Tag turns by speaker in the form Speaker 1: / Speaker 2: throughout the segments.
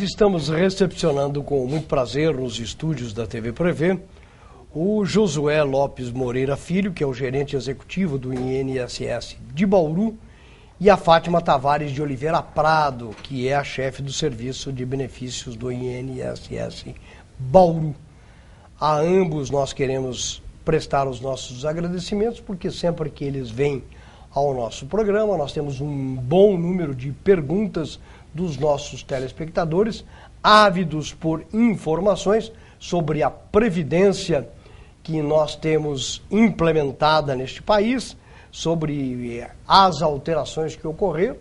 Speaker 1: Estamos recepcionando com muito prazer nos estúdios da TV Prevê o Josué Lopes Moreira Filho, que é o gerente executivo do INSS de Bauru, e a Fátima Tavares de Oliveira Prado, que é a chefe do Serviço de Benefícios do INSS Bauru. A ambos nós queremos prestar os nossos agradecimentos, porque sempre que eles vêm ao nosso programa, nós temos um bom número de perguntas dos nossos telespectadores, ávidos por informações sobre a previdência que nós temos implementada neste país, sobre as alterações que ocorreram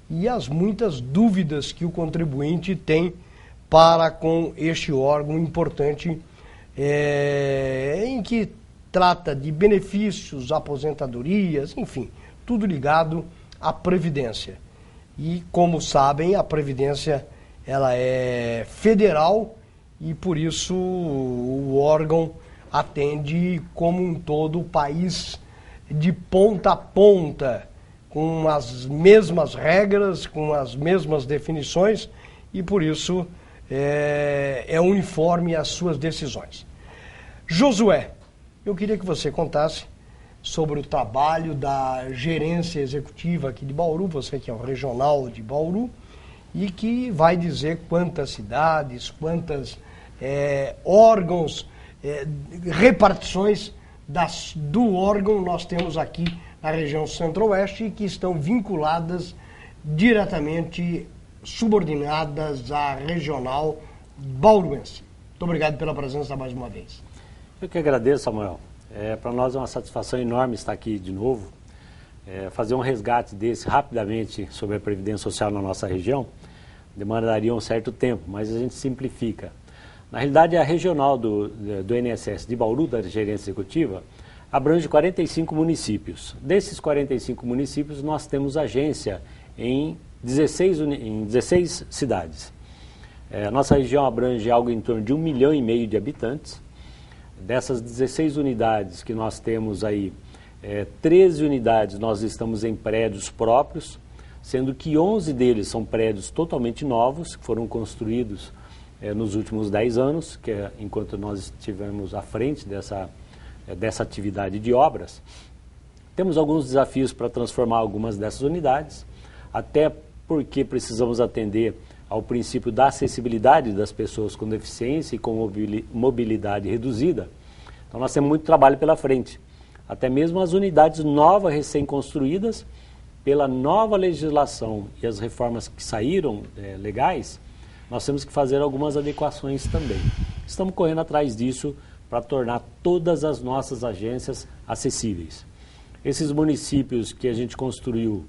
Speaker 1: e as muitas dúvidas que o contribuinte tem para com este órgão importante, em que trata de benefícios, aposentadorias, enfim, tudo ligado à previdência. E, como sabem, a Previdência ela é federal e, por isso, o órgão atende como um todo o país de ponta a ponta, com as mesmas regras, com as mesmas definições e, por isso, é uniforme às suas decisões. Josué, eu queria que você contasse sobre o trabalho da gerência executiva aqui de Bauru, você que é o regional de Bauru, e que vai dizer quantas cidades, quantas órgãos, repartições do órgão nós temos aqui na região centro-oeste, que estão vinculadas diretamente, subordinadas à regional bauruense. Muito obrigado pela presença mais uma vez.
Speaker 2: Eu que agradeço, Samuel. Para nós é uma satisfação enorme estar aqui de novo. Fazer um resgate desse rapidamente sobre a Previdência Social na nossa região demandaria um certo tempo, mas a gente simplifica. Na realidade, a regional do INSS de Bauru, da gerência executiva, abrange 45 municípios. Desses 45 municípios, nós temos agência em 16 cidades. Nossa região abrange algo em torno de 1,5 milhão de habitantes. Dessas 16 unidades que nós temos aí, 13 unidades nós estamos em prédios próprios, sendo que 11 deles são prédios totalmente novos, que foram construídos nos últimos 10 anos, que é enquanto nós estivemos à frente dessa atividade de obras. Temos alguns desafios para transformar algumas dessas unidades, até porque precisamos atender ao princípio da acessibilidade das pessoas com deficiência e com mobilidade reduzida. Então nós temos muito trabalho pela frente. Até mesmo as unidades novas, recém-construídas, pela nova legislação e as reformas que saíram legais, nós temos que fazer algumas adequações também. Estamos correndo atrás disso para tornar todas as nossas agências acessíveis. Esses municípios que a gente construiu,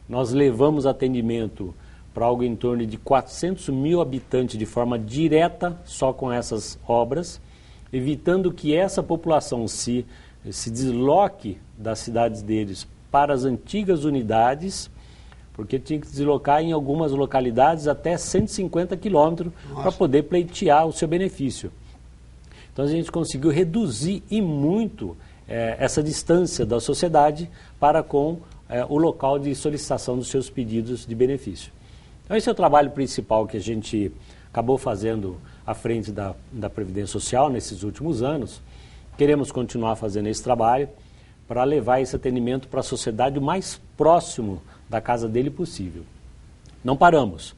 Speaker 2: nós levamos atendimento para algo em torno de 400 mil habitantes de forma direta só com essas obras, evitando que essa população se desloque das cidades deles para as antigas unidades, porque tinha que deslocar em algumas localidades até 150 quilômetros para poder pleitear o seu benefício. Então a gente conseguiu reduzir e muito essa distância da sociedade para com o local de solicitação dos seus pedidos de benefício. Então esse é o trabalho principal que a gente acabou fazendo à frente da Previdência Social nesses últimos anos. Queremos continuar fazendo esse trabalho para levar esse atendimento para a sociedade o mais próximo da casa dele possível. Não paramos.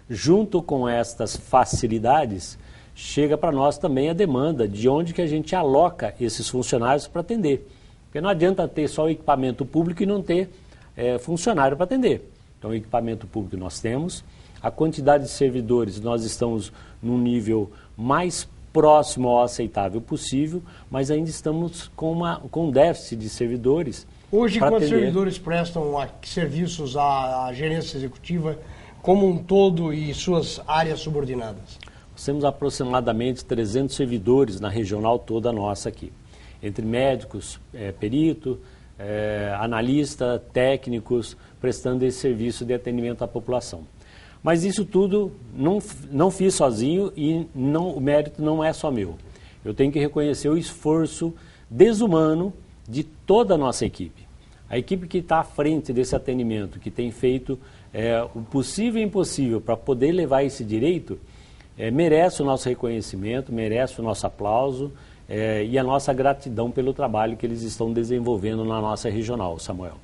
Speaker 2: Junto com estas facilidades, chega para nós também a demanda de onde que a gente aloca esses funcionários para atender. Porque não adianta ter só o equipamento público e não ter funcionário para atender. Então, o equipamento público nós temos, a quantidade de servidores nós estamos num nível mais próximo ao aceitável possível, mas ainda estamos com um déficit de servidores.
Speaker 1: Hoje, quantos servidores prestam serviços à gerência executiva como um todo e suas áreas subordinadas?
Speaker 2: Nós temos aproximadamente 300 servidores na regional toda nossa aqui, entre médicos, perito, analista, técnicos, prestando esse serviço de atendimento à população. Mas isso tudo não fiz sozinho e o mérito não é só meu. Eu tenho que reconhecer o esforço desumano de toda a nossa equipe. A equipe que está à frente desse atendimento, que tem feito o possível e impossível para poder levar esse direito, merece o nosso reconhecimento, merece o nosso aplauso e a nossa gratidão pelo trabalho que eles estão desenvolvendo na nossa regional, Samuel.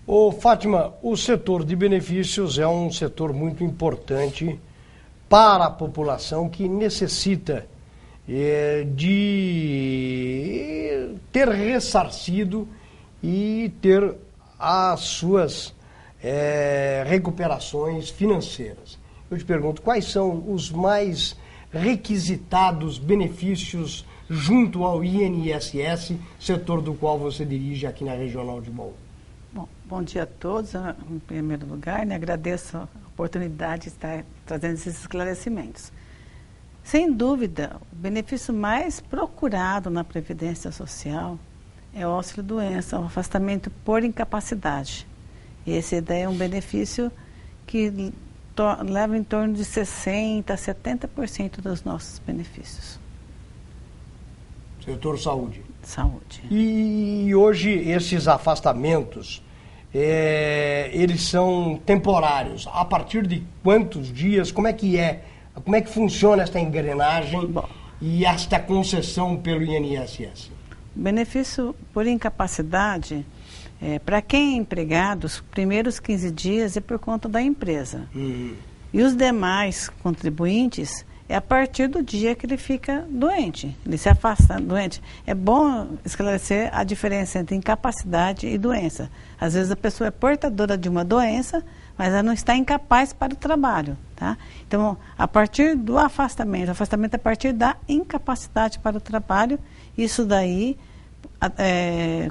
Speaker 1: Ô, Fátima, o setor de benefícios é um setor muito importante para a população que necessita de ter ressarcido e ter as suas recuperações financeiras. Eu te pergunto, quais são os mais requisitados benefícios junto ao INSS, setor do qual você dirige aqui na Regional de Bauru?
Speaker 3: Bom dia a todos. Em primeiro lugar, agradeço a oportunidade de estar trazendo esses esclarecimentos. Sem dúvida, o benefício mais procurado na Previdência Social é o auxílio-doença, o afastamento por incapacidade. Esse daí é um benefício que leva em torno de 60% a 70% dos nossos benefícios.
Speaker 1: Setor saúde.
Speaker 3: Saúde.
Speaker 1: E hoje esses afastamentos, eles são temporários. A partir de quantos dias? Como é que funciona esta engrenagem e esta concessão pelo INSS?
Speaker 3: O benefício por incapacidade, para quem é empregado, os primeiros 15 dias é por conta da empresa. E os demais contribuintes é a partir do dia que ele fica doente, ele se afasta doente. É bom esclarecer a diferença entre incapacidade e doença. Às vezes a pessoa é portadora de uma doença, mas ela não está incapaz para o trabalho, tá? Então, a partir do afastamento a partir da incapacidade para o trabalho, isso daí é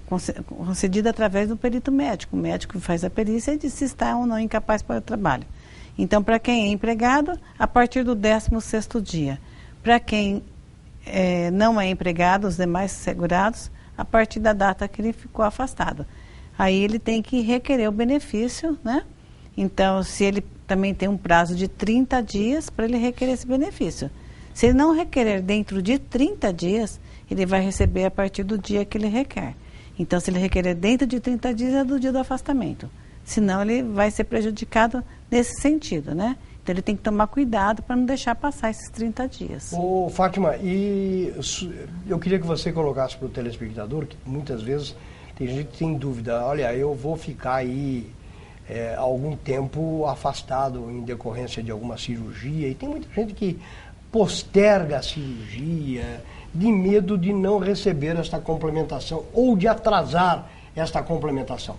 Speaker 3: concedido através do perito médico. O médico faz a perícia e diz se está ou não incapaz para o trabalho. Então, para quem é empregado, a partir do 16º dia. Para quem não é empregado, os demais segurados, a partir da data que ele ficou afastado. Aí ele tem que requerer o benefício, né? Então, se ele também tem um prazo de 30 dias para ele requerer esse benefício. Se ele não requerer dentro de 30 dias, ele vai receber a partir do dia que ele requer. Então, se ele requerer dentro de 30 dias, é do dia do afastamento. Senão, ele vai ser prejudicado nesse sentido, né? Então, ele tem que tomar cuidado para não deixar passar esses 30 dias.
Speaker 1: Ô, Fátima, e eu queria que você colocasse para o telespectador, que muitas vezes tem gente que tem dúvida, olha, eu vou ficar aí algum tempo afastado em decorrência de alguma cirurgia, e tem muita gente que posterga a cirurgia de medo de não receber esta complementação ou de atrasar esta complementação.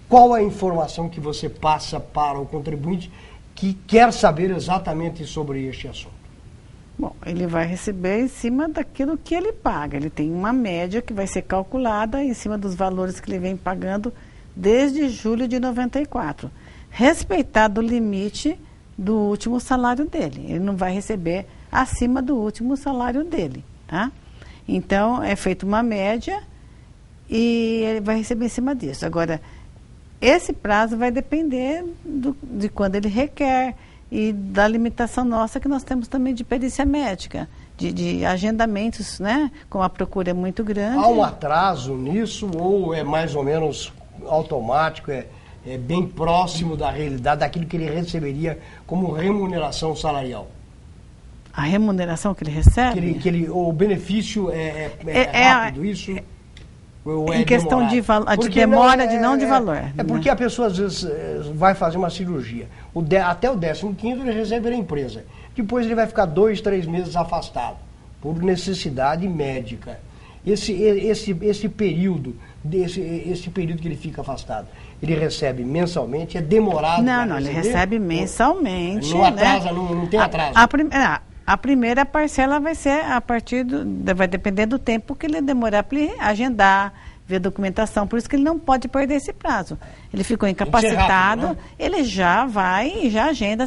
Speaker 1: Qual a informação que você passa para o contribuinte que quer saber exatamente sobre este assunto?
Speaker 3: Bom, ele vai receber em cima daquilo que ele paga. Ele tem uma média que vai ser calculada em cima dos valores que ele vem pagando desde julho de 94. Respeitado o limite do último salário dele. Ele não vai receber acima do último salário dele, tá? Então, é feita uma média e ele vai receber em cima disso. Agora, esse prazo vai depender de quando ele requer e da limitação nossa que nós temos também de perícia médica, de agendamentos, né? Como a procura é muito grande.
Speaker 1: Há um atraso nisso ou é mais ou menos automático, é bem próximo da realidade, daquilo que ele receberia como remuneração salarial?
Speaker 3: A remuneração que ele recebe?
Speaker 1: O benefício é rápido, isso?
Speaker 3: Em questão de demora de valor.
Speaker 1: É porque a pessoa às vezes vai fazer uma cirurgia. Até o 15º ele recebe da empresa. Depois ele vai ficar 2, 3 meses afastado, por necessidade médica. Esse período que ele fica afastado, ele recebe mensalmente, é demorado?
Speaker 3: Não, ele recebe mensalmente.
Speaker 1: Não atrasa, né? não tem atraso.
Speaker 3: A primeira parcela vai ser vai depender do tempo que ele demorar para ele agendar, ver a documentação. Por isso que ele não pode perder esse prazo. Ele ficou incapacitado, rápido, né? Ele já vai e já agenda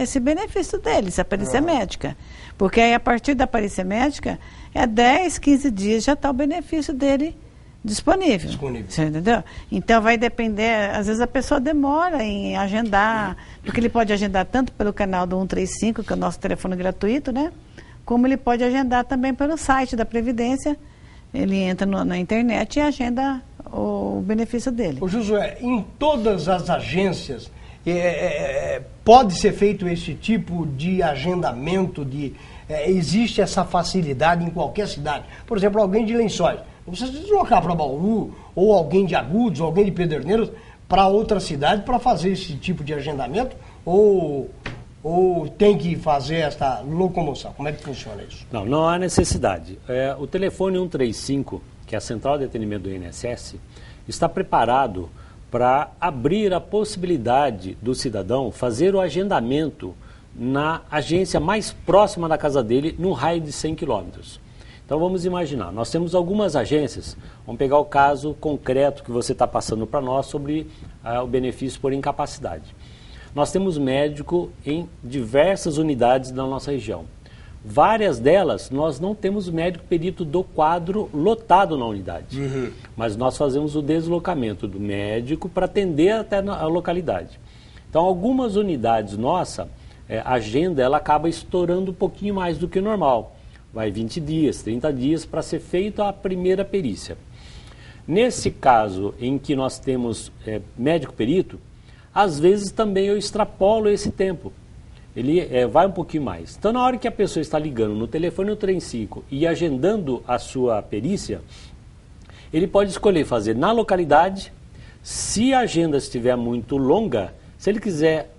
Speaker 3: esse benefício dele, essa perícia médica. Porque aí, a partir da perícia médica, 10, 15 dias já está o benefício dele disponível. Você entendeu? Então vai depender, às vezes a pessoa demora em agendar, porque ele pode agendar tanto pelo canal do 135, que é o nosso telefone gratuito, né? Como ele pode agendar também pelo site da Previdência. Ele entra na internet e agenda o benefício dele.
Speaker 1: Ô Josué, em todas as agências pode ser feito esse tipo de agendamento, existe essa facilidade em qualquer cidade? Por exemplo, alguém de Lençóis, não precisa se deslocar para Bauru, ou alguém de Agudos, ou alguém de Pederneiras, para outra cidade para fazer esse tipo de agendamento, ou tem que fazer essa locomoção? Como é que funciona isso?
Speaker 2: Não há necessidade. O telefone 135, que é a central de atendimento do INSS, está preparado para abrir a possibilidade do cidadão fazer o agendamento na agência mais próxima da casa dele, num raio de 100 quilômetros. Então vamos imaginar, nós temos algumas agências, vamos pegar o caso concreto que você está passando para nós sobre o benefício por incapacidade. Nós temos médico em diversas unidades da nossa região. Várias delas, nós não temos médico perito do quadro lotado na unidade. Mas nós fazemos o deslocamento do médico para atender até a localidade. Então, algumas unidades nossa, a agenda ela acaba estourando um pouquinho mais do que o normal. Vai 20 dias, 30 dias para ser feita a primeira perícia. Nesse caso em que nós temos médico perito, às vezes também eu extrapolo esse tempo. Ele vai um pouquinho mais. Então, na hora que a pessoa está ligando no telefone 135 e agendando a sua perícia, ele pode escolher fazer na localidade. Se a agenda estiver muito longa, se ele quiser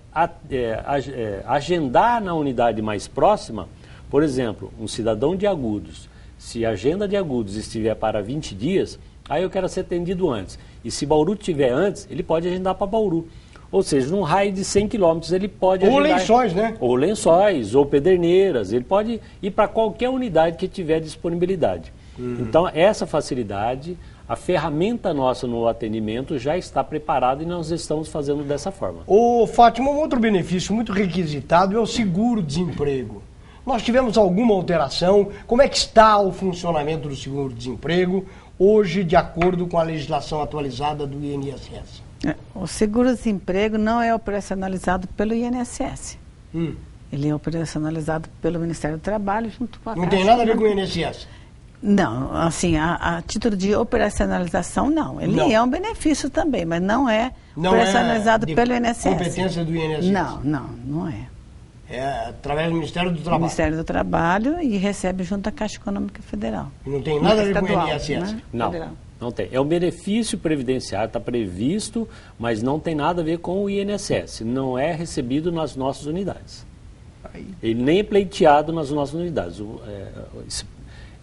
Speaker 2: agendar na unidade mais próxima, por exemplo, um cidadão de Agudos, se a agenda de Agudos estiver para 20 dias, aí eu quero ser atendido antes. E se Bauru tiver antes, ele pode agendar para Bauru. Ou seja, num raio de 100 quilômetros ele pode agendar...
Speaker 1: Ou Lençóis, né?
Speaker 2: Ou Lençóis, ou Pederneiras. Ele pode ir para qualquer unidade que tiver disponibilidade. Então, essa facilidade, a ferramenta nossa no atendimento já está preparada e nós estamos fazendo dessa forma.
Speaker 1: Ô, Fátima, um outro benefício muito requisitado é o seguro-desemprego. Nós tivemos alguma alteração? Como é que está o funcionamento do seguro-desemprego hoje, de acordo com a legislação atualizada do INSS?
Speaker 3: O seguro-desemprego não é operacionalizado pelo INSS. Ele é operacionalizado pelo Ministério do Trabalho junto com a Caixa.
Speaker 1: Não tem nada a ver com o INSS?
Speaker 3: Não, assim, a título de operacionalização, não. Ele
Speaker 1: Não.
Speaker 3: é um benefício também, mas não é operacionalizado pelo INSS.
Speaker 1: Competência do INSS?
Speaker 3: Não é.
Speaker 1: É através do Ministério do Trabalho.
Speaker 3: Ministério do Trabalho e recebe junto à Caixa Econômica Federal.
Speaker 1: E não tem nada a ver com o
Speaker 3: Estadual,
Speaker 1: INSS?
Speaker 3: né?
Speaker 2: Não.
Speaker 3: Federal.
Speaker 2: Não tem. É um benefício previdenciário, está previsto, mas não tem nada a ver com o INSS. Não é recebido nas nossas unidades. Ele nem é pleiteado nas nossas unidades.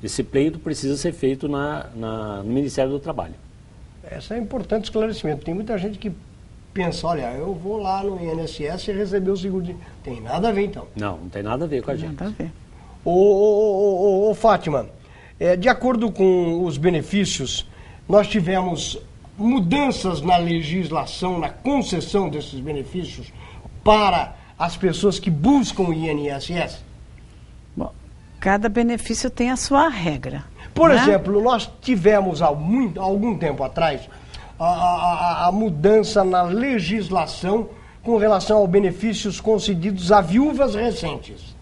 Speaker 2: Esse pleito precisa ser feito no Ministério do Trabalho.
Speaker 1: Esse é um importante esclarecimento. Tem muita gente que pensa, olha, eu vou lá no INSS e receber o seguro de... Tem nada a ver, então.
Speaker 2: Não tem nada a ver com a gente.
Speaker 3: Nada a ver.
Speaker 1: Ô, Fátima, de acordo com os benefícios, nós tivemos mudanças na legislação, na concessão desses benefícios para as pessoas que buscam o INSS?
Speaker 3: Bom, cada benefício tem a sua regra.
Speaker 1: Por
Speaker 3: né?
Speaker 1: exemplo, nós tivemos há algum tempo atrás a mudança na legislação com relação aos benefícios concedidos a viúvas recentes.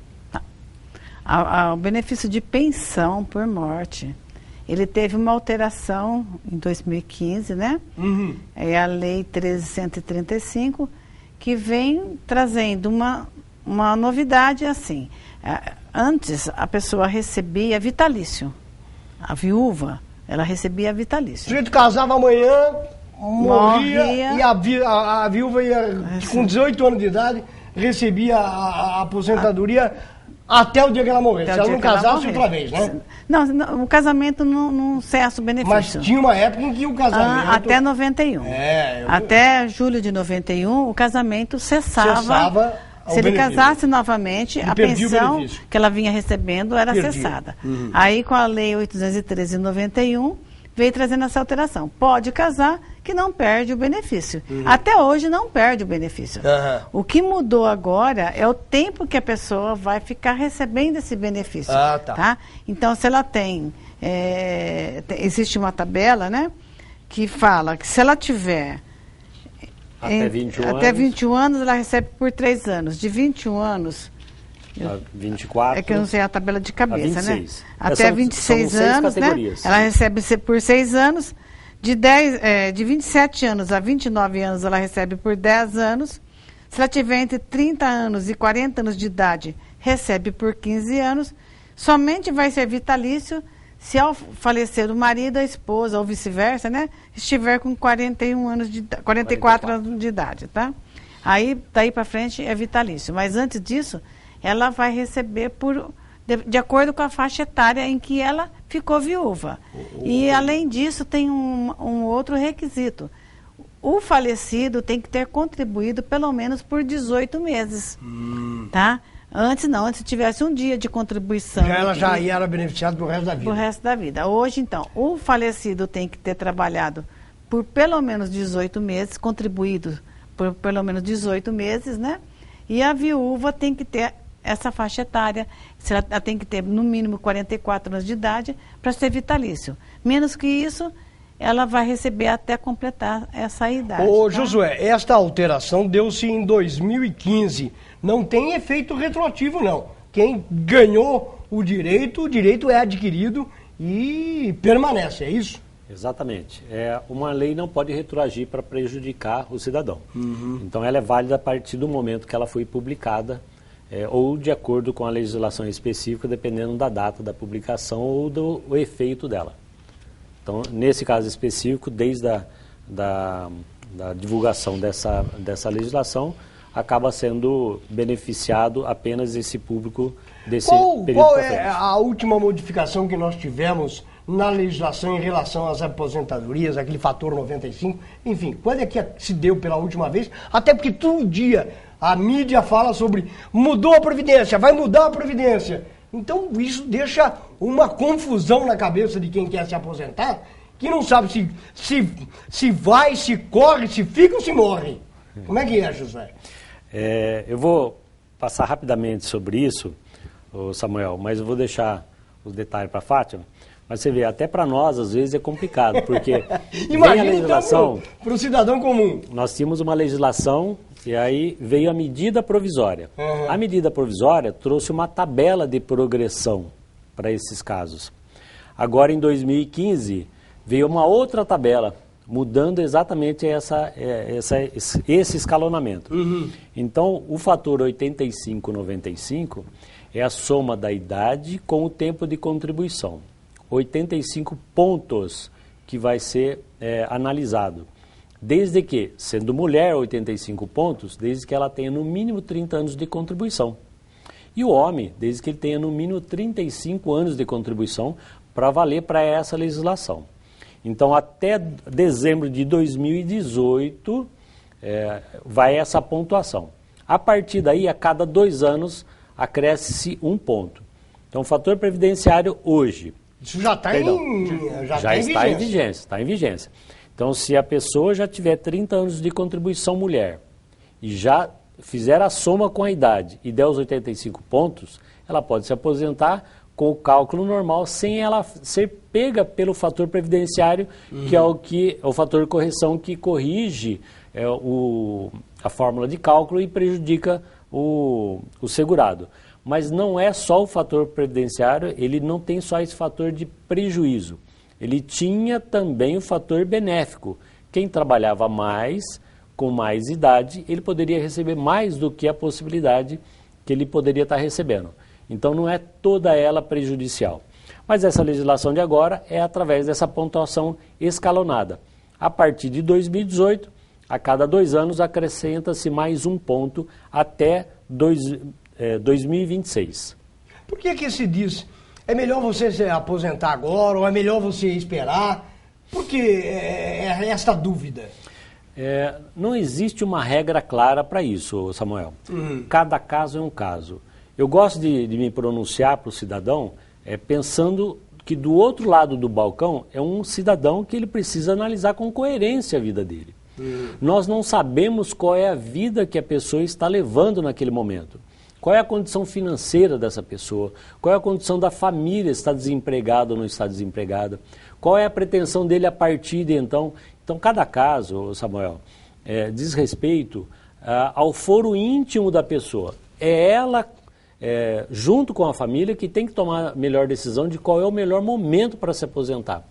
Speaker 3: O benefício de pensão por morte, ele teve uma alteração em 2015, né? É a Lei 13.135, que vem trazendo uma novidade assim. Antes, a pessoa recebia vitalício. A viúva, ela recebia vitalício.
Speaker 1: O sujeito casava amanhã, morria e a viúva ia, com 18 anos de idade, recebia a aposentadoria até o dia que ela morresse. Se ela não casasse outra vez, né?
Speaker 3: Não, o casamento não cessa o benefício.
Speaker 1: Mas tinha uma época em que o casamento...
Speaker 3: Até 91. Até julho de 91, o casamento cessava. Se ele casasse novamente, a pensão que ela vinha recebendo era cessada. Aí, com a Lei 813 de 91, veio trazendo essa alteração. Pode casar, que não perde o benefício. Até hoje não perde o benefício. O que mudou agora é o tempo que a pessoa vai ficar recebendo esse benefício. Tá? Então, se ela tem... existe uma tabela, né? Que fala que se ela tiver... Até 21 anos, ela recebe por 3 anos. De 21 anos...
Speaker 2: 24...
Speaker 3: É que eu não sei a tabela de cabeça,
Speaker 2: 26.
Speaker 3: Né? Até 26 anos, né? Ela recebe por 6 anos. De 27 anos a 29 anos, ela recebe por 10 anos. Se ela tiver entre 30 anos e 40 anos de idade, recebe por 15 anos. Somente vai ser vitalício se ao falecer o marido, a esposa, ou vice-versa, né, estiver com 41 anos de 44 anos de idade, tá? Aí, daí para frente, é vitalício. Mas antes disso, ela vai receber de acordo com a faixa etária em que ela ficou viúva. E, além disso, tem um outro requisito. O falecido tem que ter contribuído pelo menos por 18 meses, tá? Antes não, antes tivesse um dia de contribuição.
Speaker 1: Ela já era beneficiada pro resto da vida.
Speaker 3: Pro resto da vida. Hoje, então, o falecido tem que ter trabalhado por pelo menos 18 meses, contribuído por pelo menos 18 meses, né? E a viúva tem que ter essa faixa etária, ela tem que ter no mínimo 44 anos de idade para ser vitalício. Menos que isso, ela vai receber até completar essa idade.
Speaker 1: Ô,
Speaker 3: tá?
Speaker 1: Josué, esta alteração deu-se em 2015. Não tem efeito retroativo, não. Quem ganhou o direito é adquirido e permanece, é isso?
Speaker 2: Exatamente. Uma lei não pode retroagir para prejudicar o cidadão. Então ela é válida a partir do momento que ela foi publicada ou de acordo com a legislação específica, dependendo da data da publicação ou do efeito dela. Então, nesse caso específico, desde da divulgação dessa legislação, acaba sendo beneficiado apenas esse público desse período.
Speaker 1: Qual é a última modificação que nós tivemos na legislação em relação às aposentadorias, aquele fator 95? Enfim, quando é que se deu pela última vez? Até porque todo dia a mídia fala sobre mudou a Previdência, vai mudar a Previdência. Então isso deixa uma confusão na cabeça de quem quer se aposentar, que não sabe se vai, se corre, se fica ou se morre. Como é que é, José?
Speaker 2: Eu vou passar rapidamente sobre isso, Samuel, mas eu vou deixar os detalhes para a Fátima. Mas você vê, até para nós, às vezes, é complicado, porque
Speaker 1: imagina,
Speaker 2: vem a legislação...
Speaker 1: Então, para o cidadão comum.
Speaker 2: Nós tínhamos uma legislação e aí veio a medida provisória. A medida provisória trouxe uma tabela de progressão para esses casos. Agora, em 2015, veio uma outra tabela, mudando exatamente esse escalonamento. Então, o fator 85,95 é a soma da idade com o tempo de contribuição. 85 pontos que vai ser analisado. Desde que, sendo mulher, 85 pontos, desde que ela tenha no mínimo 30 anos de contribuição. E o homem, desde que ele tenha no mínimo 35 anos de contribuição para valer para essa legislação. Então, até dezembro de 2018, vai essa pontuação. A partir daí, a cada 2 anos, acresce-se 1 ponto. Então, o fator previdenciário hoje...
Speaker 1: Isso já está
Speaker 2: está em vigência. Então, se a pessoa já tiver 30 anos de contribuição mulher e já fizer a soma com a idade e der os 85 pontos, ela pode se aposentar com o cálculo normal, sem ela ser pega pelo fator previdenciário, que é o fator de correção que corrige a fórmula de cálculo e prejudica o segurado. Mas não é só o fator previdenciário, ele não tem só esse fator de prejuízo. Ele tinha também o fator benéfico. Quem trabalhava mais, com mais idade, ele poderia receber mais do que a possibilidade que ele poderia estar recebendo. Então não é toda ela prejudicial. Mas essa legislação de agora é através dessa pontuação escalonada. A partir de 2018, a cada 2 anos, acrescenta-se mais 1 ponto até 2026.
Speaker 1: Por que se diz, é melhor você se aposentar agora ou é melhor você esperar? Por que esta dúvida?
Speaker 2: Não existe uma regra clara para isso, Samuel. Cada caso é um caso. Eu gosto de me pronunciar para o cidadão pensando que do outro lado do balcão é um cidadão que ele precisa analisar com coerência a vida dele. Nós não sabemos qual é a vida que a pessoa está levando naquele momento. Qual é a condição financeira dessa pessoa? Qual é a condição da família, está desempregada ou não está desempregada? Qual é a pretensão dele a partir de então? Então, cada caso, Samuel, diz respeito ao foro íntimo da pessoa. É ela, junto com a família, que tem que tomar a melhor decisão de qual é o melhor momento para se aposentar.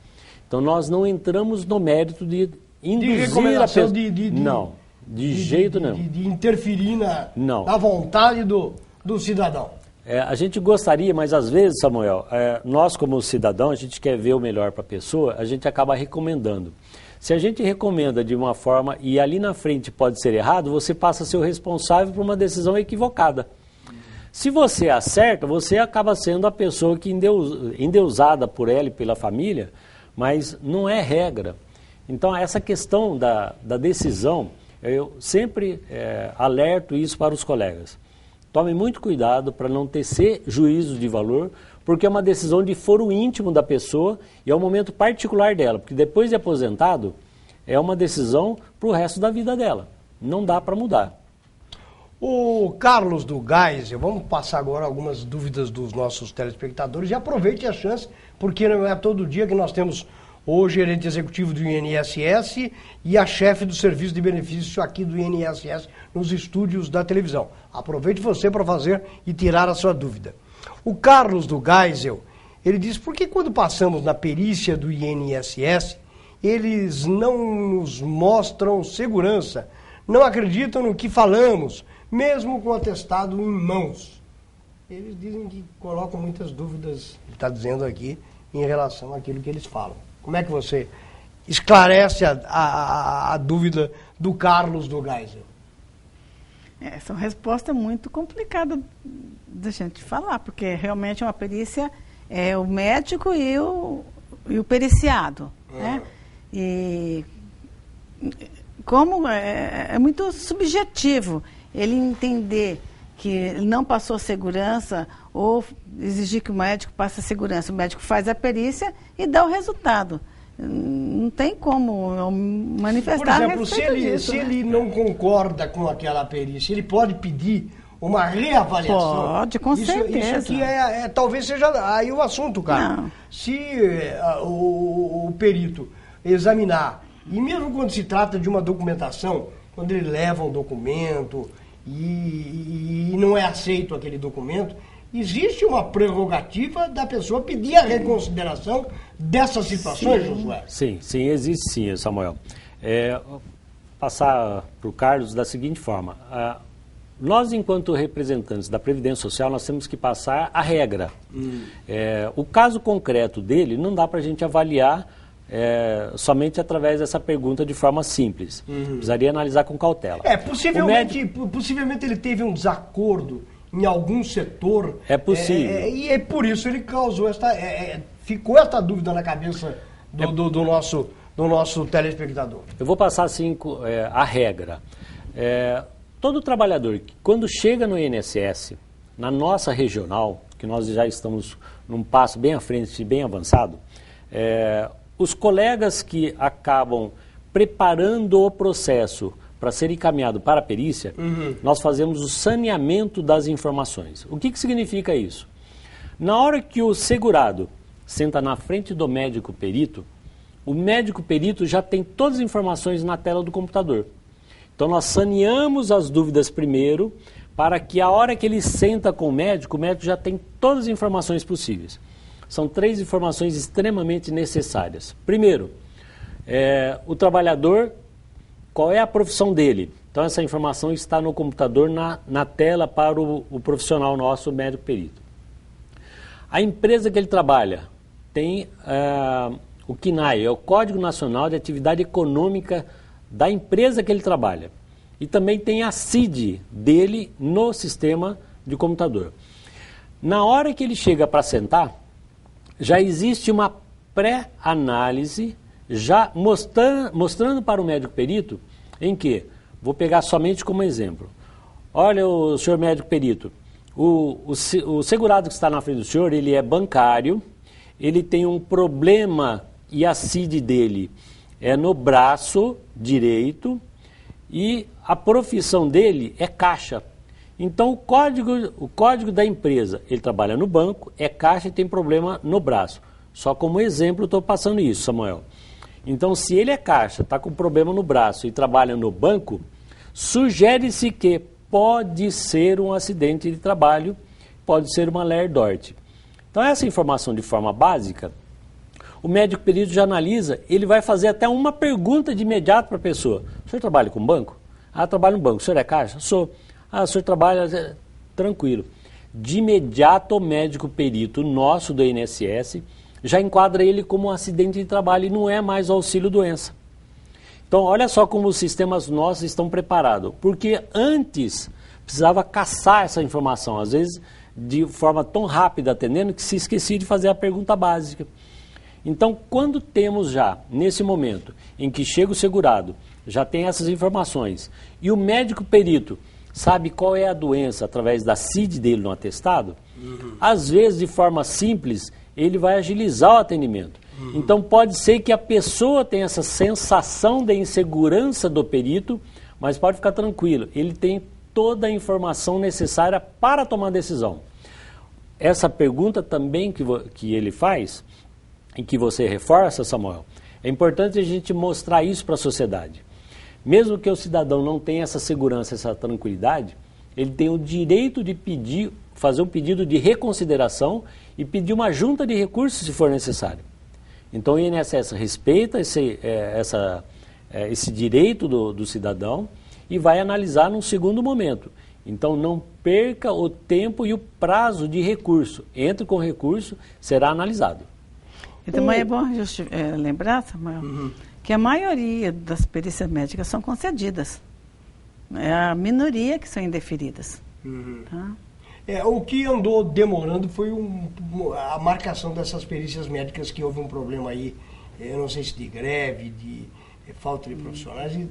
Speaker 2: Então, nós não entramos no mérito de induzir a pessoa.
Speaker 1: Não.
Speaker 2: De jeito nenhum.
Speaker 1: De interferir
Speaker 2: Não.
Speaker 1: na vontade do cidadão.
Speaker 2: A gente gostaria, mas às vezes, Samuel, nós como cidadão, a gente quer ver o melhor para a pessoa, a gente acaba recomendando. Se a gente recomenda de uma forma e ali na frente pode ser errado, você passa a ser o responsável por uma decisão equivocada. Se você acerta, você acaba sendo a pessoa que endeusada por ela e pela família, mas não é regra. Então, essa questão da decisão, eu sempre alerto isso para os colegas. Tome muito cuidado para não tecer juízos de valor, porque é uma decisão de foro íntimo da pessoa e é um momento particular dela, porque depois de aposentado, é uma decisão para o resto da vida dela. Não dá para mudar.
Speaker 1: O Carlos do Geisel, vamos passar agora algumas dúvidas dos nossos telespectadores e aproveite a chance, porque não é todo dia que nós temos o gerente executivo do INSS e a chefe do serviço de benefício aqui do INSS nos estúdios da televisão. Aproveite você para fazer e tirar a sua dúvida. O Carlos do Geisel, ele diz, por que quando passamos na perícia do INSS, eles não nos mostram segurança, não acreditam no que falamos, mesmo com o atestado em mãos? Eles dizem que colocam muitas dúvidas, ele está dizendo aqui, em relação àquilo que eles falam. Como é que você esclarece a dúvida do Carlos do Geisel?
Speaker 3: Essa é uma resposta muito complicada da gente falar, porque realmente é uma perícia, é o médico e o periciado, né? E como é muito subjetivo ele entender que ele não passou segurança ou exigir que o médico passe a segurança. O médico faz a perícia e dá o resultado. Não tem como manifestar.
Speaker 1: Por exemplo, se ele não concorda com aquela perícia, ele pode pedir uma reavaliação?
Speaker 3: Pode, com certeza.
Speaker 1: Isso aqui talvez seja aí o assunto, cara.
Speaker 3: Não.
Speaker 1: Se o perito examinar, e mesmo quando se trata de uma documentação, quando ele leva um documento e não é aceito aquele documento, existe uma prerrogativa da pessoa pedir a reconsideração dessas situações, Josué?
Speaker 2: Sim, existe sim, Samuel. Passar para o Carlos da seguinte forma. Nós, enquanto representantes da Previdência Social, nós temos que passar a regra. O caso concreto dele não dá para a gente avaliar somente através dessa pergunta de forma simples. Precisaria analisar com cautela.
Speaker 1: Possivelmente ele teve um desacordo em algum setor.
Speaker 2: É possível.
Speaker 1: E é por isso ele causou ficou essa dúvida na cabeça do nosso telespectador.
Speaker 2: Eu vou passar assim a regra. Todo trabalhador que quando chega no INSS, na nossa regional, que nós já estamos num passo bem à frente e bem avançado, os colegas que acabam preparando o processo para ser encaminhado para a perícia, nós fazemos o saneamento das informações. O que significa isso? Na hora que o segurado senta na frente do médico perito, o médico perito já tem todas as informações na tela do computador. Então nós saneamos as dúvidas primeiro, para que a hora que ele senta com o médico já tem todas as informações possíveis. São 3 informações extremamente necessárias. Primeiro, o trabalhador, qual é a profissão dele? Então essa informação está no computador, na tela para o profissional nosso, o médico perito. A empresa que ele trabalha tem o CNAE, é o Código Nacional de Atividade Econômica da empresa que ele trabalha. E também tem a CID dele no sistema de computador. Na hora que ele chega para sentar, já existe uma pré-análise, já mostrando para o médico perito, em que, vou pegar somente como exemplo, olha, o senhor médico perito, o segurado que está na frente do senhor, ele é bancário, ele tem um problema e a CID dele é no braço direito e a profissão dele é caixa. Então o código da empresa, ele trabalha no banco, é caixa e tem problema no braço. Só como exemplo estou passando isso, Samuel. Então se ele é caixa, está com problema no braço e trabalha no banco, sugere-se que pode ser um acidente de trabalho, pode ser uma lerdorte. Então essa informação de forma básica, o médico perito já analisa, ele vai fazer até uma pergunta de imediato para a pessoa. O senhor trabalha com banco? Ah, trabalho no banco. O senhor é caixa? Sou. Ah, o senhor trabalha... Tranquilo. De imediato, o médico perito nosso do INSS já enquadra ele como um acidente de trabalho e não é mais auxílio-doença. Então, olha só como os sistemas nossos estão preparados. Porque antes precisava caçar essa informação, às vezes de forma tão rápida atendendo que se esquecia de fazer a pergunta básica. Então, quando temos já, nesse momento, em que chega o segurado, já tem essas informações, e o médico perito sabe qual é a doença através da CID dele no atestado, às vezes, de forma simples, ele vai agilizar o atendimento. Então, pode ser que a pessoa tenha essa sensação de insegurança do perito, mas pode ficar tranquilo, ele tem toda a informação necessária para tomar decisão. Essa pergunta também que ele faz, e que você reforça, Samuel, é importante a gente mostrar isso para a sociedade. Mesmo que o cidadão não tenha essa segurança, essa tranquilidade, ele tem o direito de fazer um pedido de reconsideração e pedir uma junta de recursos se for necessário. Então o INSS respeita esse direito do cidadão e vai analisar num segundo momento. Então não perca o tempo e o prazo de recurso. Entre com o recurso, será analisado.
Speaker 3: E também é bom lembrar, Samuel, que a maioria das perícias médicas são concedidas. É a minoria que são indeferidas. Tá?
Speaker 1: O que andou demorando foi a marcação dessas perícias médicas, que houve um problema aí, eu não sei se de greve, de falta de profissionais, e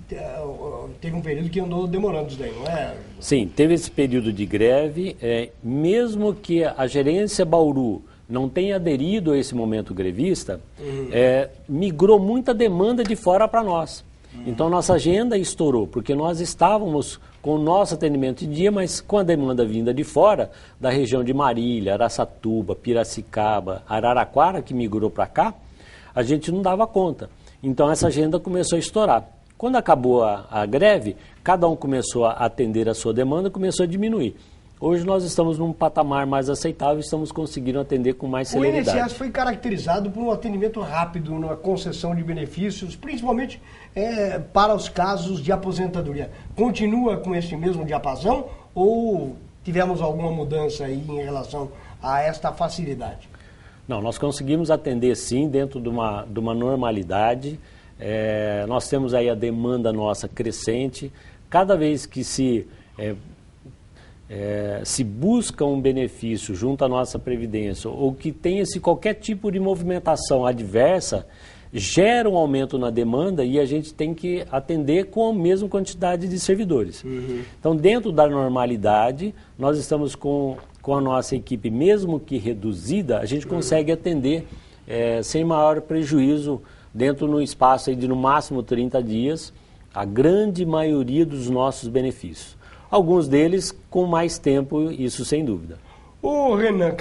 Speaker 1: teve um período que andou demorando isso daí, não é?
Speaker 2: Sim, teve esse período de greve, mesmo que a gerência Bauru não tenha aderido a esse momento grevista, migrou muita demanda de fora para nós. Então, nossa agenda estourou, porque nós estávamos com o nosso atendimento em dia, mas com a demanda vinda de fora, da região de Marília, Araçatuba, Piracicaba, Araraquara, que migrou para cá, a gente não dava conta. Então, essa agenda começou a estourar. Quando acabou a greve, cada um começou a atender a sua demanda, começou a diminuir. Hoje nós estamos num patamar mais aceitável e estamos conseguindo atender com mais celeridade.
Speaker 1: O INSS foi caracterizado por um atendimento rápido na concessão de benefícios, principalmente para os casos de aposentadoria. Continua com esse mesmo diapasão ou tivemos alguma mudança aí em relação a esta facilidade?
Speaker 2: Não, nós conseguimos atender sim dentro de uma normalidade. Nós temos aí a demanda nossa crescente. Cada vez que se busca um benefício junto à nossa Previdência ou que tenha-se qualquer tipo de movimentação adversa, gera um aumento na demanda e a gente tem que atender com a mesma quantidade de servidores. Então, dentro da normalidade, nós estamos com a nossa equipe, mesmo que reduzida, a gente consegue atender sem maior prejuízo, dentro no espaço aí de no máximo 30 dias, a grande maioria dos nossos benefícios. Alguns deles com mais tempo, isso sem dúvida.
Speaker 1: O Renan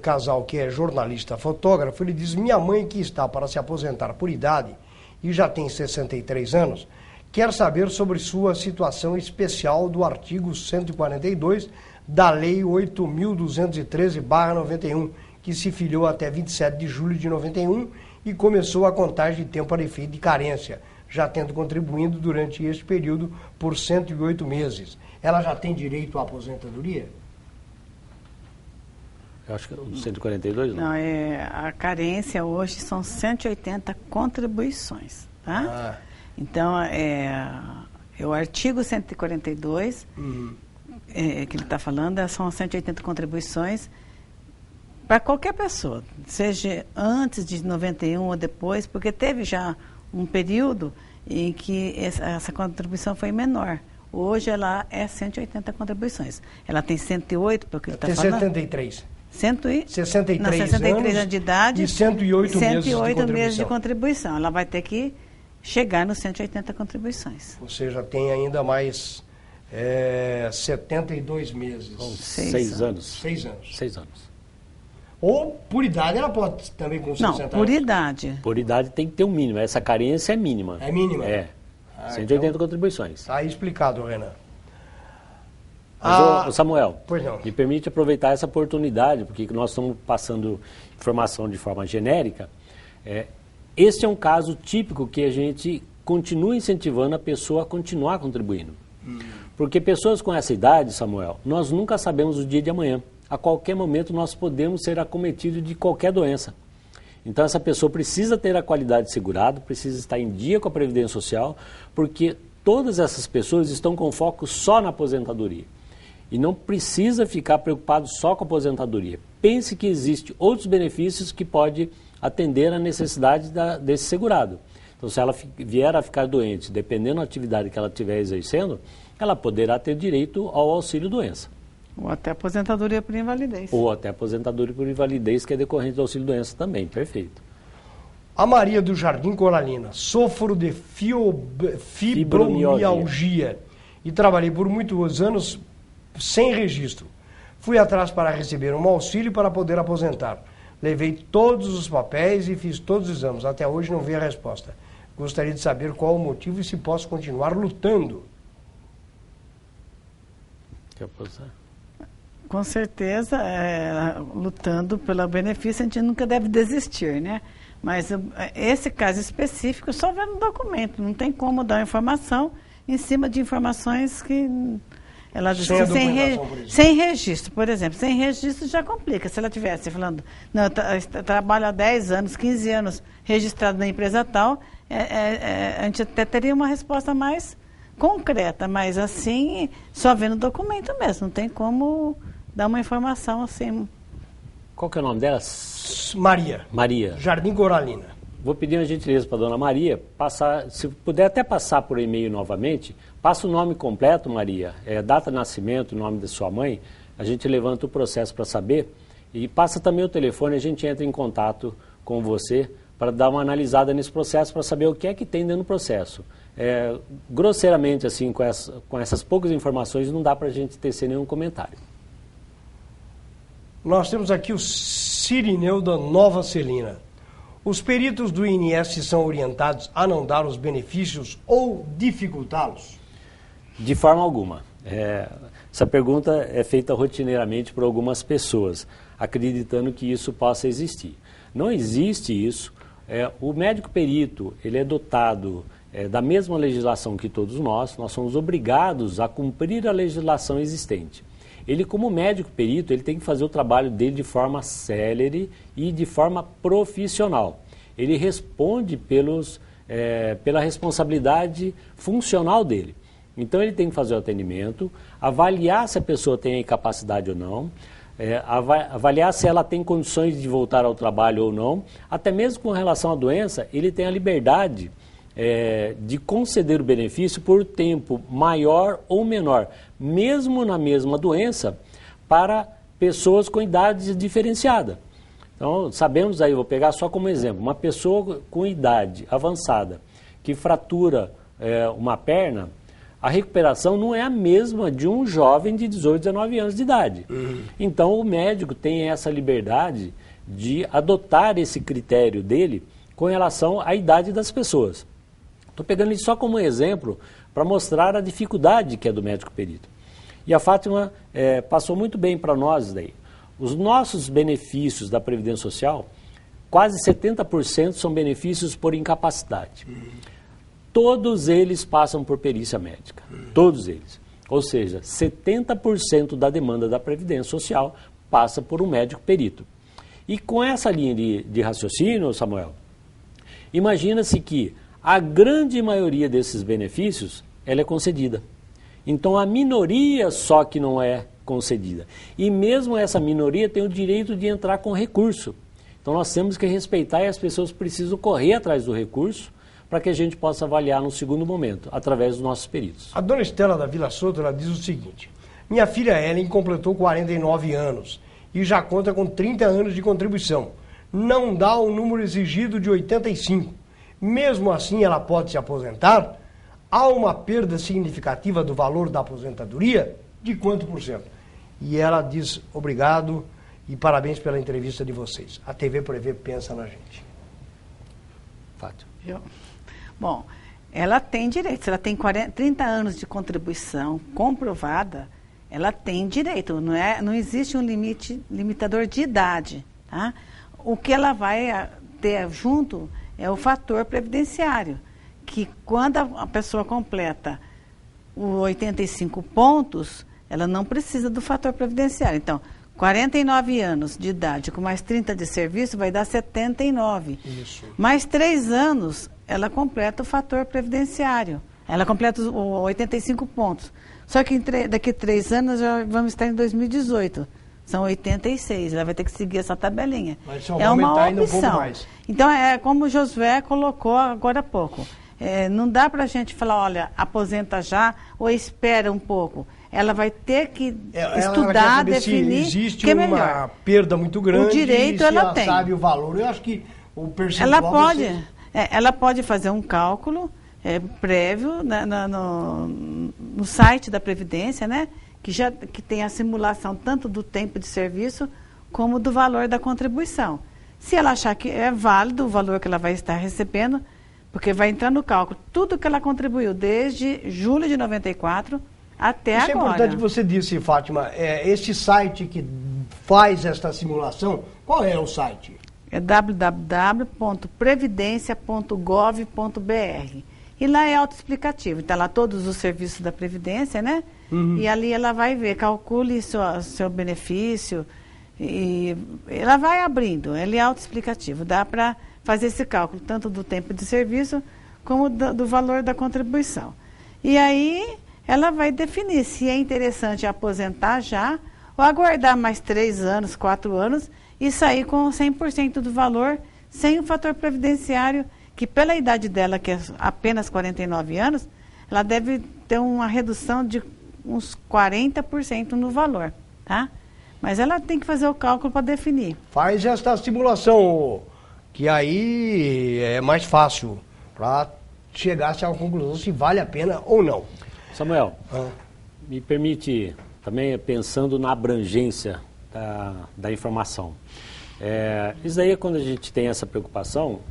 Speaker 1: Casal, que é jornalista, fotógrafo, ele diz: minha mãe, que está para se aposentar por idade e já tem 63 anos, quer saber sobre sua situação especial do artigo 142 da Lei 8.213/91, que se filiou até 27 de julho de 91 e começou a contagem de tempo para efeito de carência, já tendo contribuído durante este período por 108 meses. Ela já tem direito à aposentadoria?
Speaker 2: Eu acho que o 142 não.
Speaker 3: Não, a carência hoje são 180 contribuições, tá? Então, o artigo 142, que ele está falando, são 180 contribuições para qualquer pessoa, seja antes de 91 ou depois, porque teve já um período em que essa contribuição foi menor. Hoje ela é 180 contribuições. Ela tem 108, porque ele está falando.
Speaker 1: Tem 73.
Speaker 3: 63 anos de idade
Speaker 1: e 108
Speaker 3: meses de contribuição. Ela vai ter que chegar nos 180 contribuições.
Speaker 1: Ou seja, tem ainda mais 72 meses.
Speaker 2: 6 anos.
Speaker 1: 6 anos.
Speaker 2: 6 anos.
Speaker 1: Ou por idade ela pode também com 60 anos?
Speaker 3: Não, por idade.
Speaker 2: Por idade tem que ter um mínimo. Essa carência é mínima.
Speaker 1: É mínima?
Speaker 2: 180 então, contribuições.
Speaker 1: Está aí explicado, Renan.
Speaker 2: Mas, Samuel,
Speaker 1: pois não.
Speaker 2: Me permite aproveitar essa oportunidade, porque nós estamos passando informação de forma genérica. Este é um caso típico que a gente continua incentivando a pessoa a continuar contribuindo. Porque pessoas com essa idade, Samuel, nós nunca sabemos o dia de amanhã. A qualquer momento nós podemos ser acometidos de qualquer doença. Então essa pessoa precisa ter a qualidade segurada, precisa estar em dia com a Previdência Social, porque todas essas pessoas estão com foco só na aposentadoria. E não precisa ficar preocupado só com a aposentadoria. Pense que existem outros benefícios que pode atender a necessidade desse segurado. Então, se ela vier a ficar doente, dependendo da atividade que ela estiver exercendo, ela poderá ter direito ao auxílio-doença.
Speaker 3: Ou até aposentadoria por invalidez.
Speaker 2: Ou até aposentadoria por invalidez, que é decorrente do auxílio-doença também, perfeito.
Speaker 1: A Maria do Jardim Coralina. Sofro de fibromialgia e trabalhei por muitos anos sem registro. Fui atrás para receber um auxílio para poder aposentar. Levei todos os papéis e fiz todos os exames. Até hoje não vi a resposta. Gostaria de saber qual o motivo e se posso continuar lutando.
Speaker 2: Quer aposentar?
Speaker 3: Com certeza, lutando pelo benefício, a gente nunca deve desistir, né? Mas esse caso específico só vê no documento, não tem como dar informação em cima de informações que... Ela disse sem registro, por exemplo. Sem registro já complica. Se ela estivesse falando, não, eu trabalho há 10 anos, 15 anos registrado na empresa tal, a gente até teria uma resposta mais concreta, mas assim, só vendo o documento mesmo, não tem como dar uma informação assim.
Speaker 2: Qual que é o nome dela?
Speaker 1: Maria.
Speaker 2: Maria.
Speaker 1: Jardim Coralina.
Speaker 2: Vou pedir uma gentileza para a dona Maria, se puder até passar por e-mail novamente, passa o nome completo, Maria, data de nascimento, nome da sua mãe, a gente levanta o processo para saber, e passa também o telefone, a gente entra em contato com você para dar uma analisada nesse processo, para saber o que é que tem dentro do processo. Grosseiramente, assim, com essas poucas informações, não dá para a gente tecer nenhum comentário.
Speaker 1: Nós temos aqui o Cirineu da Nova Celina. Os peritos do INSS são orientados a não dar os benefícios ou dificultá-los?
Speaker 2: De forma alguma. Essa pergunta é feita rotineiramente por algumas pessoas, acreditando que isso possa existir. Não existe isso. O médico perito, ele é dotado da mesma legislação que todos nós somos obrigados a cumprir a legislação existente. Ele, como médico perito, ele tem que fazer o trabalho dele de forma célere e de forma profissional. Ele responde pela responsabilidade funcional dele. Então, ele tem que fazer o atendimento, avaliar se a pessoa tem capacidade ou não, avaliar se ela tem condições de voltar ao trabalho ou não. Até mesmo com relação à doença, ele tem a liberdade de conceder o benefício por tempo maior ou menor, mesmo na mesma doença, para pessoas com idade diferenciada. Então, sabemos aí, vou pegar só como exemplo, uma pessoa com idade avançada que fratura uma perna, a recuperação não é a mesma de um jovem de 18, 19 anos de idade. Então, o médico tem essa liberdade de adotar esse critério dele com relação à idade das pessoas. Estou pegando isso só como exemplo para mostrar a dificuldade que é do médico perito. E a Fátima passou muito bem para nós daí. Os nossos benefícios da Previdência Social, quase 70% são benefícios por incapacidade. Todos eles passam por perícia médica. Todos eles. Ou seja, 70% da demanda da Previdência Social passa por um médico perito. E com essa linha de raciocínio, Samuel, imagina-se que a grande maioria desses benefícios, ela é concedida. Então, a minoria só que não é concedida. E mesmo essa minoria tem o direito de entrar com recurso. Então, nós temos que respeitar e as pessoas precisam correr atrás do recurso para que a gente possa avaliar no segundo momento, através dos nossos peritos.
Speaker 1: A dona Estela da Vila Souto, ela diz o seguinte: minha filha Ellen completou 49 anos e já conta com 30 anos de contribuição. Não dá o número exigido de 85. Mesmo assim, ela pode se aposentar? Há uma perda significativa do valor da aposentadoria? De quanto por cento? E ela diz obrigado e parabéns pela entrevista de vocês. A TV Prevê pensa na gente.
Speaker 2: Fátima.
Speaker 3: Bom, ela tem direito. Se ela tem 30 anos de contribuição comprovada, ela tem direito. Não existe um limitador de idade. Tá? O que ela vai ter junto é o fator previdenciário, que quando a pessoa completa os 85 pontos, ela não precisa do fator previdenciário. Então, 49 anos de idade com mais 30 de serviço vai dar 79.
Speaker 1: Isso.
Speaker 3: Mais 3 anos, ela completa o fator previdenciário. Ela completa os 85 pontos. Só que daqui a 3 anos já vamos estar em 2018. São 86. Ela vai ter que seguir essa tabelinha.
Speaker 1: Mas só vai aumentar ainda um pouco mais.
Speaker 3: Então, é como o Josué colocou agora há pouco. Não dá para a gente falar, olha, aposenta já ou espera um pouco. Ela vai ter que estudar, definir
Speaker 1: se existe
Speaker 3: que é melhor.
Speaker 1: Uma perda muito grande.
Speaker 3: O direito
Speaker 1: e se
Speaker 3: ela tem.
Speaker 1: Sabe o valor. Eu acho que o percentual...
Speaker 3: Ela pode fazer um cálculo prévio no site da Previdência, né? Que tem a simulação tanto do tempo de serviço como do valor da contribuição. Se ela achar que é válido o valor que ela vai estar recebendo, porque vai entrar no cálculo tudo que ela contribuiu desde julho de 94 até agora.
Speaker 1: Isso é importante que você disse, Fátima. Este site que faz esta simulação, qual é o site?
Speaker 3: É www.previdencia.gov.br. E lá é autoexplicativo. Está lá todos os serviços da Previdência, né? Uhum. E ali ela vai ver, calcule seu benefício. E ela vai abrindo. Ele é autoexplicativo. Dá para fazer esse cálculo, tanto do tempo de serviço como do valor da contribuição. E aí ela vai definir se é interessante aposentar já ou aguardar mais 3 anos, 4 anos e sair com 100% do valor sem o fator previdenciário, que pela idade dela, que é apenas 49 anos, ela deve ter uma redução de uns 40% no valor, tá? Mas ela tem que fazer o cálculo para definir.
Speaker 1: Faz esta simulação, que aí é mais fácil para chegar-se a uma conclusão se vale a pena ou não.
Speaker 2: Samuel, me permite também, pensando na abrangência da informação. Isso daí, quando a gente tem essa preocupação,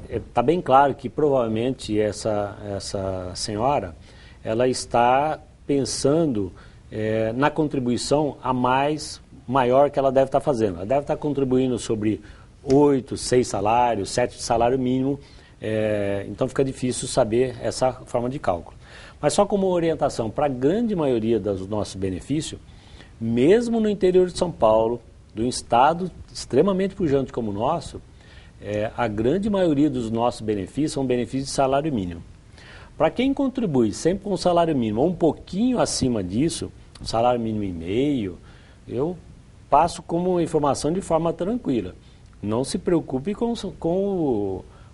Speaker 2: está bem claro que provavelmente essa senhora, ela está pensando na contribuição maior que ela deve estar fazendo. Ela deve estar contribuindo sobre 8, 6 salários, 7 de salário mínimo, então fica difícil saber essa forma de cálculo. Mas só como orientação, para a grande maioria dos nossos benefícios, mesmo no interior de São Paulo, de um estado extremamente pujante como o nosso, a grande maioria dos nossos benefícios são benefícios de salário mínimo. Para quem contribui sempre com o salário mínimo, ou um pouquinho acima disso, salário mínimo e meio, eu passo como informação de forma tranquila. Não se preocupe com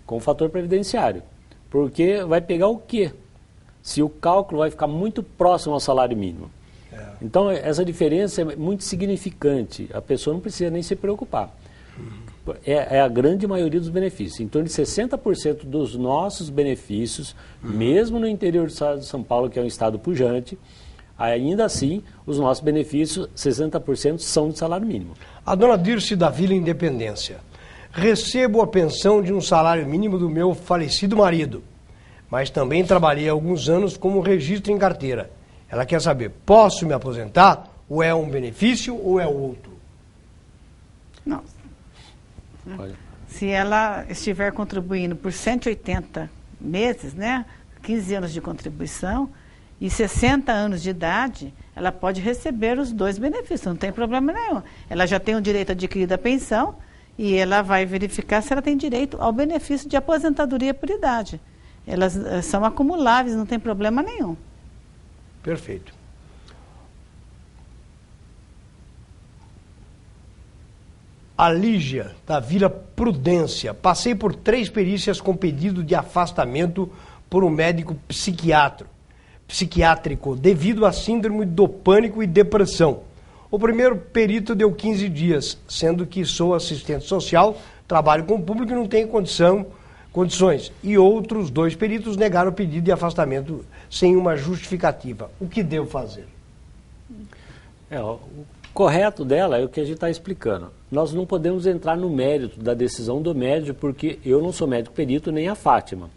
Speaker 2: o fator previdenciário, porque vai pegar o quê? Se o cálculo vai ficar muito próximo ao salário mínimo. Então, essa diferença é muito significante. A pessoa não precisa nem se preocupar. É a grande maioria dos benefícios. Em torno de 60% dos nossos benefícios, mesmo no interior do estado de São Paulo, que é um estado pujante, ainda assim, os nossos benefícios, 60% são de salário mínimo.
Speaker 1: A dona Dirce da Vila Independência. Recebo a pensão de um salário mínimo do meu falecido marido, mas também trabalhei alguns anos como registro em carteira. Ela quer saber, posso me aposentar? Ou é um benefício ou é outro?
Speaker 3: Não. Se ela estiver contribuindo por 180 meses, né, 15 anos de contribuição e 60 anos de idade, ela pode receber os 2 benefícios, não tem problema nenhum. Ela já tem o direito adquirido à pensão e ela vai verificar se ela tem direito ao benefício de aposentadoria por idade. Elas são acumuláveis, não tem problema nenhum.
Speaker 1: Perfeito. A Lígia, da Vila Prudência. Passei por 3 perícias com pedido de afastamento por um médico psiquiátrico devido a síndrome do pânico e depressão. O primeiro perito deu 15 dias, sendo que sou assistente social, trabalho com o público e não tenho condições. E outros 2 peritos negaram o pedido de afastamento sem uma justificativa. O que devo fazer?
Speaker 2: O correto dela é o que a gente está explicando. Nós não podemos entrar no mérito da decisão do médico, porque eu não sou médico perito, nem a Fátima.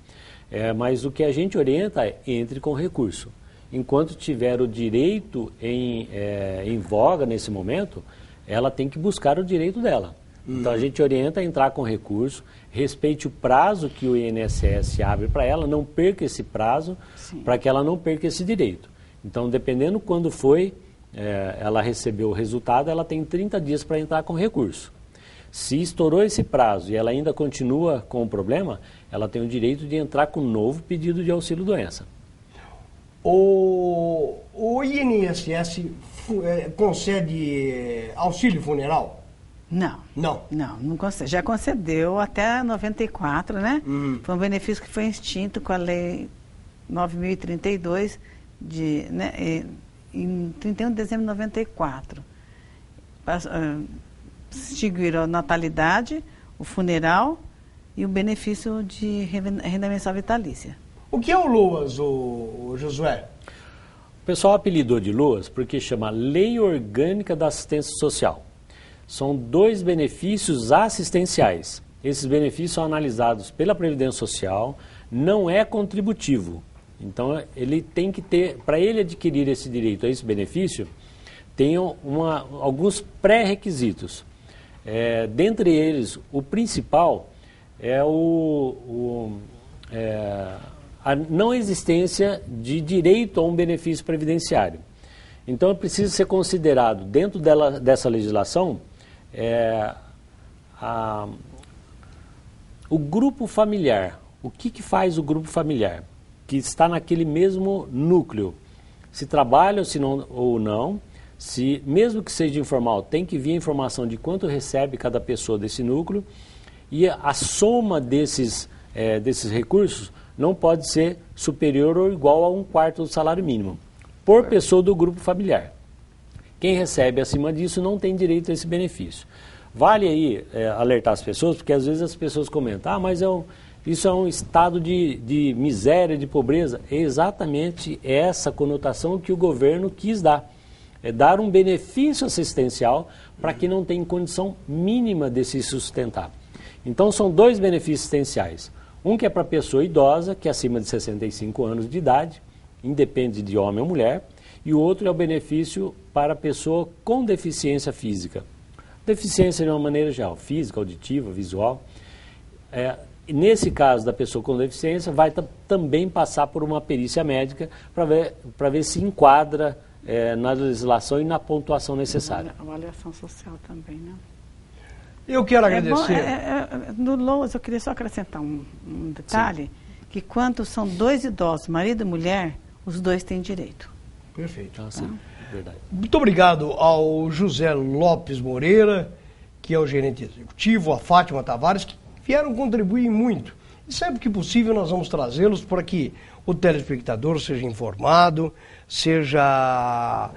Speaker 2: Mas o que a gente orienta é entre com recurso. Enquanto tiver o direito em voga nesse momento, ela tem que buscar o direito dela. Então a gente orienta a entrar com recurso, respeite o prazo que o INSS abre para ela, não perca esse prazo, para que ela não perca esse direito. Então, dependendo quando ela recebeu o resultado, ela tem 30 dias para entrar com recurso. Se estourou esse prazo e ela ainda continua com o problema, ela tem o direito de entrar com um novo pedido de auxílio-doença.
Speaker 1: O INSS concede auxílio funeral?
Speaker 3: Não. Não concede. Já concedeu até 94, né? Foi um benefício que foi extinto com a Lei 9.032, em 31 de dezembro de 94. Extinguiram a natalidade, o funeral e o benefício de renda mensal vitalícia.
Speaker 1: O que é o LOAS, o Josué?
Speaker 2: O pessoal apelidou de LOAS porque chama Lei Orgânica da Assistência Social. São 2 benefícios assistenciais. Esses benefícios são analisados pela Previdência Social, não é contributivo. Então, ele tem que ter, para ele adquirir esse direito a esse benefício, tem alguns pré-requisitos. Dentre eles, o principal é a não existência de direito a um benefício previdenciário. Então, precisa ser considerado, dentro dessa legislação, o grupo familiar. O que faz o grupo familiar? Que está naquele mesmo núcleo. Se trabalha ou não, se, mesmo que seja informal, tem que vir a informação de quanto recebe cada pessoa desse núcleo, e a soma desses recursos não pode ser superior ou igual a 1/4 do salário mínimo, por pessoa do grupo familiar. Quem recebe acima disso não tem direito a esse benefício. Vale aí alertar as pessoas, porque às vezes as pessoas comentam, mas isso é um estado de miséria, de pobreza. É exatamente essa conotação que o governo quis dar. É dar um benefício assistencial para quem não tem condição mínima de se sustentar. Então, são 2 benefícios assistenciais. Um que é para a pessoa idosa, que é acima de 65 anos de idade, independe de homem ou mulher, e o outro é o benefício para a pessoa com deficiência física. Deficiência de uma maneira geral, física, auditiva, visual. Nesse caso da pessoa com deficiência, vai também passar por uma perícia médica para ver se enquadra na legislação e na pontuação necessária.
Speaker 3: Avaliação social também, né?
Speaker 1: Eu quero agradecer.
Speaker 3: No LOAS, eu queria só acrescentar um detalhe, que quando são 2 idosos, marido e mulher, os 2 têm direito.
Speaker 1: Perfeito.
Speaker 2: Sim, verdade.
Speaker 1: Muito obrigado ao José Lopes Moreira, que é o gerente executivo, a Fátima Tavares, que vieram contribuir muito. E sempre que possível nós vamos trazê-los para que o telespectador seja informado, seja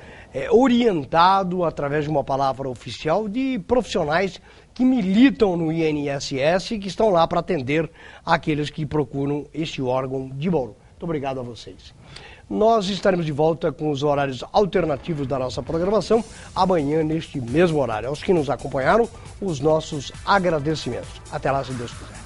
Speaker 1: orientado através de uma palavra oficial de profissionais que militam no INSS e que estão lá para atender aqueles que procuram este órgão de Bauru. Muito obrigado a vocês. Nós estaremos de volta com os horários alternativos da nossa programação amanhã neste mesmo horário. Aos que nos acompanharam, os nossos agradecimentos. Até lá, se Deus quiser.